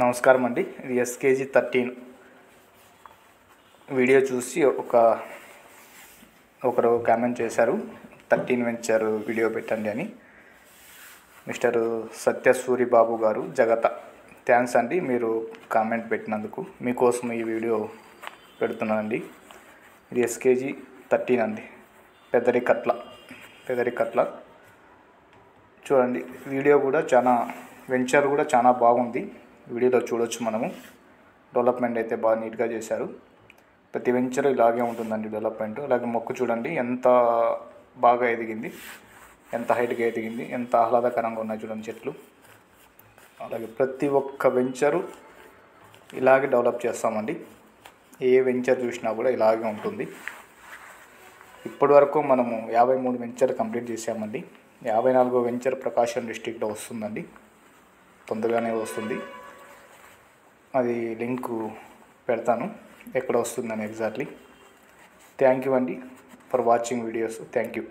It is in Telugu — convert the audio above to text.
నమస్కారం అండి. ఇది ఎస్కేజీ 13 వీడియో చూసి ఒకరు కామెంట్ చేశారు, 13 వెంచర్ వీడియో పెట్టండి అని. మిస్టర్ సత్యసూరి బాబు గారు జగత, థ్యాంక్స్ అండి మీరు కామెంట్ పెట్టినందుకు. మీకోసం ఈ వీడియో పెడుతున్నానండి. ఇది ఎస్కేజీ 13 అండి, పెదరికట్ల చూడండి. వీడియో కూడా వెంచర్ కూడా చాలా బాగుంది. వీడియోలో చూడొచ్చు మనము. డెవలప్మెంట్ అయితే బాగా నీట్గా చేశారు. ప్రతి వెంచర్ ఇలాగే ఉంటుందండి డెవలప్మెంట్. అలాగే మొక్కు చూడండి ఎంత బాగా ఎదిగింది, ఎంత హైట్గా ఎదిగింది, ఎంత ఆహ్లాదకరంగా ఉన్నాయి చూడండి చెట్లు. అలాగే ప్రతి ఒక్క వెంచరు ఇలాగే డెవలప్ చేస్తామండి. ఏ వెంచర్ చూసినా కూడా ఇలాగే ఉంటుంది. ఇప్పటి వరకు మనము 53 వెంచర్ కంప్లీట్ చేసామండి. 54వ వెంచర్ ప్రకాశం డిస్టిక్లో వస్తుందండి, తొందరగానే వస్తుంది. అది లింకు పెడతాను ఎక్కడ వస్తుందని ఎగ్జాక్ట్లీ. థ్యాంక్ యూ అండి for watching videos. Thank you.